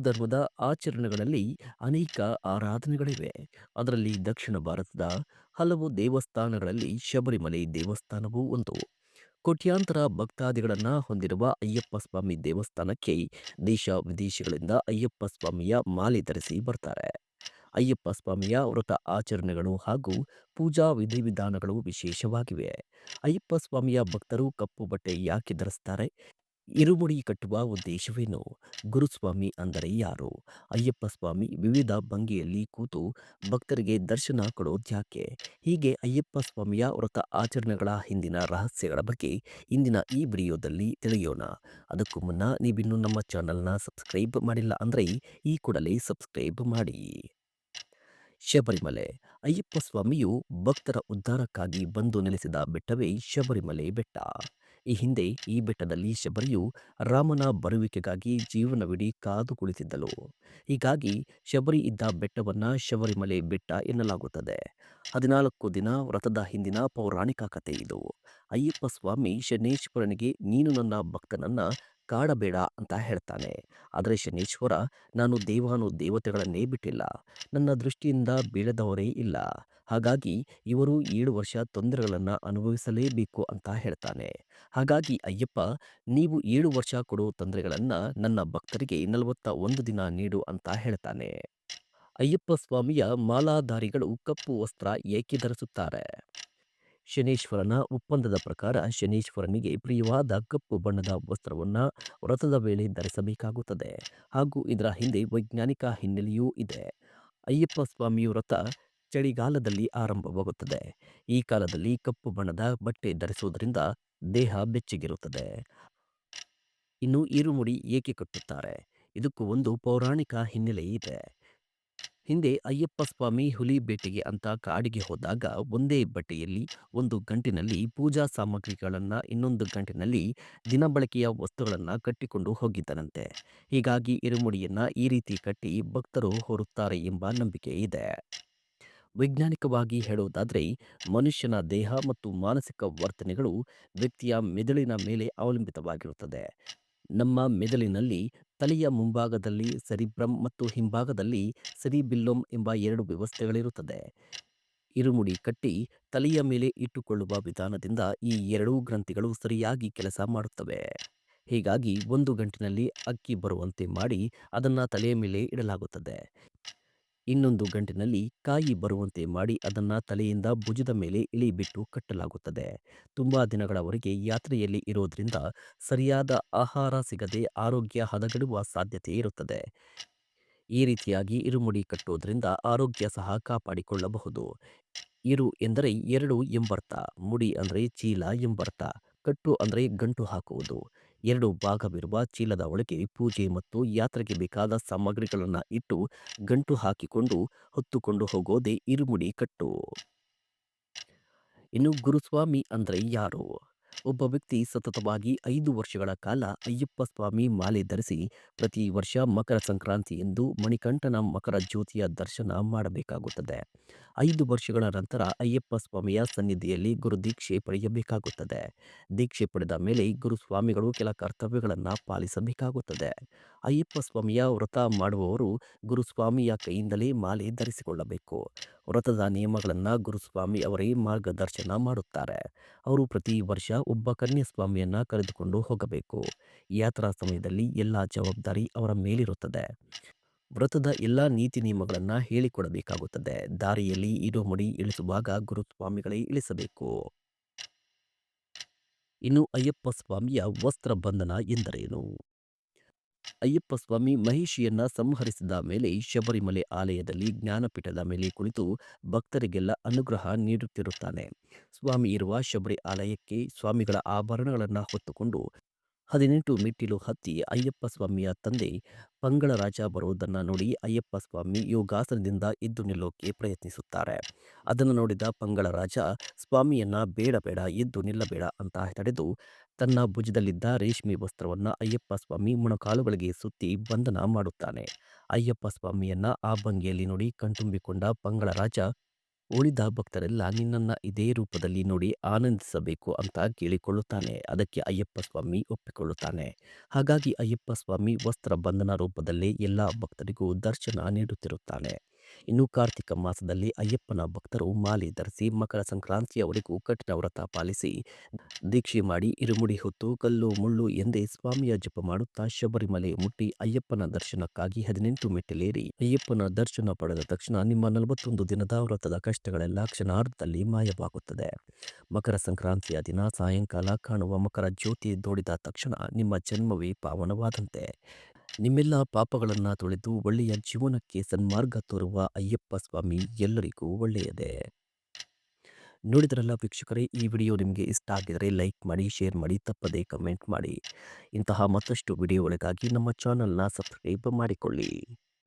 ಧರ್ಮದ ಆಚರಣೆಗಳಲ್ಲಿ ಅನೇಕ ಆರಾಧನೆಗಳಿವೆ. ಅದರಲ್ಲಿ ದಕ್ಷಿಣ ಭಾರತದ ಹಲವು ದೇವಸ್ಥಾನಗಳಲ್ಲಿ ಶಬರಿಮಲೆ ದೇವಸ್ಥಾನವೂ ಒಂದು. ಕೋಟ್ಯಾಂತರ ಭಕ್ತಾದಿಗಳನ್ನ ಹೊಂದಿರುವ ಅಯ್ಯಪ್ಪ ಸ್ವಾಮಿ ದೇವಸ್ಥಾನಕ್ಕೆ ದೇಶ ವಿದೇಶಗಳಿಂದ ಅಯ್ಯಪ್ಪ ಸ್ವಾಮಿಯ ಮಾಲೆ ಧರಿಸಿ ಬರ್ತಾರೆ. ಅಯ್ಯಪ್ಪ ಸ್ವಾಮಿಯ ವ್ರತ ಆಚರಣೆಗಳು ಹಾಗೂ ಪೂಜಾ ವಿಧಿವಿಧಾನಗಳು ವಿಶೇಷವಾಗಿವೆ. ಅಯ್ಯಪ್ಪ ಸ್ವಾಮಿಯ ಭಕ್ತರು ಕಪ್ಪು ಬಟ್ಟೆ ಯಾಕೆ ಧರಿಸ್ತಾರೆ? ಇರುಮುಡಿ ಕಟ್ಟುವ ಉದ್ದೇಶವೇನು? ಗುರುಸ್ವಾಮಿ ಅಂದರೆ ಯಾರು? ಅಯ್ಯಪ್ಪ ಸ್ವಾಮಿ ವಿವಿಧ ಭಂಗಿಯಲ್ಲಿ ಕೂತು ಭಕ್ತರಿಗೆ ದರ್ಶನ ಕೊಡೋದ್ಯಾಕೆ? ಹೀಗೆ ಅಯ್ಯಪ್ಪ ಸ್ವಾಮಿಯ ವ್ರತ ಆಚರಣೆಗಳ ಹಿಂದಿನ ರಹಸ್ಯಗಳ ಬಗ್ಗೆ ಇಂದಿನ ಈ ವಿಡಿಯೋದಲ್ಲಿ ತಿಳಿಯೋಣ. ಅದಕ್ಕೂ ಮುನ್ನ ನೀವಿನ್ನೂ ನಮ್ಮ ಚಾನಲ್ನ ಸಬ್ಸ್ಕ್ರೈಬ್ ಮಾಡಿಲ್ಲ ಅಂದರೆ ಈ ಕೂಡಲೇ ಸಬ್ಸ್ಕ್ರೈಬ್ ಮಾಡಿ. ಶಬರಿಮಲೆ. ಅಯ್ಯಪ್ಪ ಸ್ವಾಮಿಯು ಭಕ್ತರ ಉದ್ಧಾರಕ್ಕಾಗಿ ಬಂದು ನೆಲೆಸಿದ ಬೆಟ್ಟವೇ ಶಬರಿಮಲೆ ಬೆಟ್ಟ. ಈ ಹಿಂದೆ ಈ ಬೆಟ್ಟದಲ್ಲಿ ಶಬರಿಯು ರಾಮನ ಬರುವಿಕೆಗಾಗಿ ಜೀವನವಿಡೀ ಕಾದು ಕುಳಿತಿದ್ದಳು. ಹೀಗಾಗಿ ಶಬರಿ ಇದ್ದ ಬೆಟ್ಟವನ್ನ ಶಬರಿಮಲೆ ಬೆಟ್ಟ ಎನ್ನಲಾಗುತ್ತದೆ. 14 ದಿನ ವ್ರತದ ಹಿಂದಿನ ಪೌರಾಣಿಕ ಕಥೆ ಇದು. ಅಯ್ಯಪ್ಪ ಸ್ವಾಮಿ ಶನೇಶ್ವರನಿಗೆ ನೀನು ನನ್ನ ಭಕ್ತನನ್ನ ಕಾಡಬೇಡ ಅಂತ ಹೇಳ್ತಾನೆ. ಆದರೆ ಶನೇಶ್ವರ, ನಾನು ದೇವಾನು ದೇವತೆಗಳನ್ನೇ ಬಿಟ್ಟಿಲ್ಲ, ನನ್ನ ದೃಷ್ಟಿಯಿಂದ ಬೀಳದವರೇ ಇಲ್ಲ. ಹಾಗಾಗಿ ಇವರು 7 ವರ್ಷ ತೊಂದರೆಗಳನ್ನು ಅನುಭವಿಸಲೇಬೇಕು ಅಂತ ಹೇಳ್ತಾನೆ. ಹಾಗಾಗಿ ಅಯ್ಯಪ್ಪ, ನೀವು 7 ವರ್ಷ ಕೊಡೋ ತೊಂದರೆಗಳನ್ನ ನನ್ನ ಭಕ್ತರಿಗೆ 41 ದಿನ ನೀಡು ಅಂತ ಹೇಳ್ತಾನೆ. ಅಯ್ಯಪ್ಪ ಸ್ವಾಮಿಯ ಮಾಲಾಧಾರಿಗಳು ಕಪ್ಪು ವಸ್ತ್ರ ಏಕೆ ಧರಿಸುತ್ತಾರೆ? ಶನೇಶ್ವರನ ಒಪ್ಪಂದದ ಪ್ರಕಾರ ಶನೇಶ್ವರನಿಗೆ ಪ್ರಿಯವಾದ ಕಪ್ಪು ಬಣ್ಣದ ವಸ್ತ್ರವನ್ನು ವ್ರತದ ವೇಳೆ ಧರಿಸಬೇಕಾಗುತ್ತದೆ ಹಾಗೂ ಇದರ ಹಿಂದೆ ವೈಜ್ಞಾನಿಕ ಹಿನ್ನೆಲೆಯೂ ಇದೆ. ಅಯ್ಯಪ್ಪ ಸ್ವಾಮಿ ವ್ರತ ಚಳಿಗಾಲದಲ್ಲಿ ಆರಂಭವಾಗುತ್ತದೆ. ಈ ಕಾಲದಲ್ಲಿ ಕಪ್ಪು ಬಣ್ಣದ ಬಟ್ಟೆ ಧರಿಸುವುದರಿಂದ ದೇಹ ಬೆಚ್ಚಗಿರುತ್ತದೆ. ಇನ್ನು ಈರುಮುಡಿ ಏಕೆ ಕಟ್ಟುತ್ತಾರೆ? ಇದಕ್ಕೂ ಒಂದು ಪೌರಾಣಿಕ ಹಿನ್ನೆಲೆ ಇದೆ. ಹಿಂದೆ ಅಯ್ಯಪ್ಪ ಸ್ವಾಮಿ ಹುಲಿ ಬೇಟೆಗೆ ಅಂತ ಕಾಡಿಗೆ ಹೋದಾಗ ಒಂದೇ ಬಟ್ಟೆಯಲ್ಲಿ ಒಂದು ಗಂಟಿನಲ್ಲಿ ಪೂಜಾ ಸಾಮಗ್ರಿಗಳನ್ನು, ಇನ್ನೊಂದು ಗಂಟಿನಲ್ಲಿ ದಿನಬಳಕೆಯ ವಸ್ತುಗಳನ್ನು ಕಟ್ಟಿಕೊಂಡು ಹೋಗಿದ್ದನಂತೆ. ಹೀಗಾಗಿ ಇರುಮುಡಿಯನ್ನ ಈ ರೀತಿ ಕಟ್ಟಿ ಭಕ್ತರು ಹೊರುತ್ತಾರೆ ಎಂಬ ನಂಬಿಕೆ ಇದೆ. ವೈಜ್ಞಾನಿಕವಾಗಿ ಹೇಳುವುದಾದರೆ ಮನುಷ್ಯನ ದೇಹ ಮತ್ತು ಮಾನಸಿಕ ವರ್ತನೆಗಳು ವ್ಯಕ್ತಿಯ ಮೆದುಳಿನ ಮೇಲೆ ಅವಲಂಬಿತವಾಗಿರುತ್ತದೆ. ನಮ್ಮ ಮೆದುಳಿನಲ್ಲಿ ತಲೆಯ ಮುಂಭಾಗದಲ್ಲಿ ಸೆರಿಬ್ರಮ್ ಮತ್ತು ಹಿಂಭಾಗದಲ್ಲಿ ಸೆರಿಬಿಲ್ಲೋಮ್ ಎಂಬ 2 ವ್ಯವಸ್ಥೆಗಳಿರುತ್ತದೆ. ಇರುಮುಡಿ ಕಟ್ಟಿ ತಲೆಯ ಮೇಲೆ ಇಟ್ಟುಕೊಳ್ಳುವ ವಿಧಾನದಿಂದ ಈ 2 ಗ್ರಂಥಿಗಳು ಸರಿಯಾಗಿ ಕೆಲಸ ಮಾಡುತ್ತವೆ. ಹೀಗಾಗಿ ಒಂದು ಗಂಟಿನಲ್ಲಿ ಅಕ್ಕಿ ಬರುವಂತೆ ಮಾಡಿ ಅದನ್ನು ತಲೆಯ ಮೇಲೆ ಇಡಲಾಗುತ್ತದೆ. ಇನ್ನೊಂದು ಗಂಟಿನಲ್ಲಿ ಕಾಯಿ ಬರುವಂತೆ ಮಾಡಿ ಅದನ್ನು ತಲೆಯಿಂದ ಭುಜದ ಮೇಲೆ ಇಳಿಬಿಟ್ಟು ಕಟ್ಟಲಾಗುತ್ತದೆ. ತುಂಬಾ ದಿನಗಳವರೆಗೆ ಯಾತ್ರೆಯಲ್ಲಿ ಇರೋದ್ರಿಂದ ಸರಿಯಾದ ಆಹಾರ ಸಿಗದೆ ಆರೋಗ್ಯ ಹದಗೆಡುವ ಸಾಧ್ಯತೆ ಇರುತ್ತದೆ. ಈ ರೀತಿಯಾಗಿ ಇರುಮುಡಿ ಕಟ್ಟೋದ್ರಿಂದ ಆರೋಗ್ಯ ಸಹ ಕಾಪಾಡಿಕೊಳ್ಳಬಹುದು. ಇರು ಎಂದರೆ 2 ಎಂಬರ್ಥ, ಮುಡಿ ಅಂದರೆ ಚೀಲ ಎಂಬರ್ಥ, ಕಟ್ಟು ಅಂದರೆ ಗಂಟು ಹಾಕುವುದು. 2 ಭಾಗವಿರುವ ಚೀಲದ ಒಳಗೆ ಪೂಜೆ ಮತ್ತು ಯಾತ್ರೆಗೆ ಬೇಕಾದ ಸಾಮಗ್ರಿಗಳನ್ನು ಇಟ್ಟು ಗಂಟು ಹಾಕಿಕೊಂಡು ಹೊತ್ತುಕೊಂಡು ಹೋಗೋದೇ ಇರುಮುಡಿ ಕಟ್ಟು. ಇನ್ನು ಗುರುಸ್ವಾಮಿ ಅಂದರೆ ಯಾರು? ಒಬ್ಬ ವ್ಯಕ್ತಿ ಸತತವಾಗಿ 5 ವರ್ಷಗಳ ಕಾಲ ಅಯ್ಯಪ್ಪ ಸ್ವಾಮಿ ಮಾಲೆ ಧರಿಸಿ ಪ್ರತಿ ವರ್ಷ ಮಕರ ಸಂಕ್ರಾಂತಿಯಂದು ಮಣಿಕಂಠನ ಮಕರ ಜ್ಯೋತಿಯ ದರ್ಶನ ಮಾಡಬೇಕಾಗುತ್ತದೆ. 5 ವರ್ಷಗಳ ನಂತರ ಅಯ್ಯಪ್ಪ ಸ್ವಾಮಿಯ ಸನ್ನಿಧಿಯಲ್ಲಿ ಗುರುದೀಕ್ಷೆ ಪಡೆಯಬೇಕಾಗುತ್ತದೆ. ದೀಕ್ಷೆ ಪಡೆದ ಮೇಲೆ ಗುರುಸ್ವಾಮಿಗಳು ಕೆಲ ಕರ್ತವ್ಯಗಳನ್ನು ಪಾಲಿಸಬೇಕಾಗುತ್ತದೆ. ಅಯ್ಯಪ್ಪ ಸ್ವಾಮಿಯ ವ್ರತ ಮಾಡುವವರು ಗುರುಸ್ವಾಮಿಯ ಕೈಯಿಂದಲೇ ಮಾಲೆ ಧರಿಸಿಕೊಳ್ಳಬೇಕು. ವ್ರತದ ನಿಯಮಗಳನ್ನು ಗುರುಸ್ವಾಮಿ ಅವರೇ ಮಾರ್ಗದರ್ಶನ ಮಾಡುತ್ತಾರೆ. ಅವರು ಪ್ರತಿ ವರ್ಷ ಒಬ್ಬ ಕನ್ಯಾಸ್ವಾಮಿಯನ್ನ ಕರೆದುಕೊಂಡು ಹೋಗಬೇಕು. ಯಾತ್ರಾ ಸಮಯದಲ್ಲಿ ಎಲ್ಲ ಜವಾಬ್ದಾರಿ ಅವರ ಮೇಲಿರುತ್ತದೆ. ವ್ರತದ ಎಲ್ಲ ನೀತಿ ನಿಯಮಗಳನ್ನು ಹೇಳಿಕೊಡಬೇಕಾಗುತ್ತದೆ. ದಾರಿಯಲ್ಲಿ ಇರುಮುಡಿ ಇಳಿಸುವಾಗ ಗುರುಸ್ವಾಮಿಗಳೇ ಇಳಿಸಬೇಕು. ಇನ್ನು ಅಯ್ಯಪ್ಪ ಸ್ವಾಮಿಯ ವಸ್ತ್ರ ಬಂಧನ ಎಂದರೇನು? ಅಯ್ಯಪ್ಪ ಸ್ವಾಮಿ ಮಹಿಷಿಯನ್ನ ಸಂಹರಿಸಿದ ಮೇಲೆ ಶಬರಿಮಲೆ ಆಲಯದಲ್ಲಿ ಜ್ಞಾನಪೀಠದ ಮೇಲೆ ಕುಳಿತು ಭಕ್ತರಿಗೆಲ್ಲ ಅನುಗ್ರಹ ನೀಡುತ್ತಿರುತ್ತಾನೆ. ಸ್ವಾಮಿ ಇರುವ ಶಬರಿ ಆಲಯಕ್ಕೆ ಸ್ವಾಮಿಗಳ ಆಭರಣಗಳನ್ನು ಹೊತ್ತುಕೊಂಡು 18 ಮೆಟ್ಟಿಲು ಹತ್ತಿ ಅಯ್ಯಪ್ಪ ಸ್ವಾಮಿಯ ತಂದೆ ಪಂಗಳರಾಜ ಬರುವುದನ್ನು ನೋಡಿ ಅಯ್ಯಪ್ಪ ಸ್ವಾಮಿ ಯೋಗಾಸನದಿಂದ ಎದ್ದು ನಿಲ್ಲೋಕೆ ಪ್ರಯತ್ನಿಸುತ್ತಾರೆ. ಅದನ್ನು ನೋಡಿದ ಪಂಗಳರಾಜ ಸ್ವಾಮಿಯನ್ನ ಬೇಡ ಬೇಡ, ಎದ್ದು ನಿಲ್ಲಬೇಡ ಅಂತ ತಡೆದು ತನ್ನ ಭುಜದಲ್ಲಿದ್ದ ರೇಷ್ಮೆ ವಸ್ತ್ರವನ್ನು ಅಯ್ಯಪ್ಪ ಸ್ವಾಮಿ ಮೊಣಕಾಲುಗಳಿಗೆ ಸುತ್ತಿ ಬಂಧನ ಮಾಡುತ್ತಾನೆ. ಅಯ್ಯಪ್ಪ ಸ್ವಾಮಿಯನ್ನ ಆ ಭಂಗಿಯಲ್ಲಿ ನೋಡಿ ಕಣ್ತುಂಬಿಕೊಂಡ ಪಂಗಳರಾಜ ಉಳಿದ ಭಕ್ತರೆಲ್ಲ ನಿನ್ನನ್ನು ಇದೇ ರೂಪದಲ್ಲಿ ನೋಡಿ ಆನಂದಿಸಬೇಕು ಅಂತ ಕೇಳಿಕೊಳ್ಳುತ್ತಾನೆ. ಅದಕ್ಕೆ ಅಯ್ಯಪ್ಪ ಸ್ವಾಮಿ ಒಪ್ಪಿಕೊಳ್ಳುತ್ತಾನೆ. ಹಾಗಾಗಿ ಅಯ್ಯಪ್ಪ ಸ್ವಾಮಿ ವಸ್ತ್ರ ಬಂಧನ ರೂಪದಲ್ಲೇ ಎಲ್ಲ ಭಕ್ತರಿಗೂ ದರ್ಶನ ನೀಡುತ್ತಿರುತ್ತಾನೆ. ಇನ್ನು ಕಾರ್ತಿಕ ಮಾಸದಲ್ಲಿ ಅಯ್ಯಪ್ಪನ ಭಕ್ತರು ಮಾಲೆ ಧರಿಸಿ ಮಕರ ಸಂಕ್ರಾಂತಿಯವರೆಗೂ ಕಠಿಣ ವ್ರತ ಪಾಲಿಸಿ ದೀಕ್ಷೆ ಮಾಡಿ ಇರುಮುಡಿ ಹೊತ್ತು ಕಲ್ಲು ಮುಳ್ಳು ಎಂದೇ ಸ್ವಾಮಿಯ ಜಪ ಮಾಡುತ್ತಾ ಶಬರಿಮಲೆ ಮುಟ್ಟಿ ಅಯ್ಯಪ್ಪನ ದರ್ಶನಕ್ಕಾಗಿ 18 ಮೆಟ್ಟಿಲೇರಿ ಅಯ್ಯಪ್ಪನ ದರ್ಶನ ಪಡೆದ ತಕ್ಷಣ ನಿಮ್ಮ 41 ದಿನದ ವ್ರತದ ಕಷ್ಟಗಳೆಲ್ಲ ಕ್ಷಣಾರ್ಧದಲ್ಲಿ ಮಾಯವಾಗುತ್ತದೆ. ಮಕರ ಸಂಕ್ರಾಂತಿಯ ದಿನ ಸಾಯಂಕಾಲ ಕಾಣುವ ಮಕರ ಜ್ಯೋತಿ ನೋಡಿದ ತಕ್ಷಣ ನಿಮ್ಮ ಜನ್ಮವೇ ಪಾವನವಾದಂತೆ. ನಿಮ್ಮೆಲ್ಲ ಪಾಪಗಳನ್ನು ತೊಳೆದು ಒಳ್ಳೆಯ ಜೀವನಕ್ಕೆ ಸನ್ಮಾರ್ಗ ತೋರುವ ಅಯ್ಯಪ್ಪ ಸ್ವಾಮಿ ಎಲ್ಲರಿಗೂ ಒಳ್ಳೆಯದೇ. ನೋಡಿದ್ರಲ್ಲ ವೀಕ್ಷಕರೇ, ಈ ವಿಡಿಯೋ ನಿಮಗೆ ಇಷ್ಟ ಆಗಿದರೆ ಲೈಕ್ ಮಾಡಿ, ಶೇರ್ ಮಾಡಿ, ತಪ್ಪದೇ ಕಮೆಂಟ್ ಮಾಡಿ. ಇಂತಹ ಮತ್ತಷ್ಟು ವಿಡಿಯೋಗಳಿಗಾಗಿ ನಮ್ಮ ಚಾನಲ್ನ ಸಬ್ಸ್ಕ್ರೈಬ್ ಮಾಡಿಕೊಳ್ಳಿ.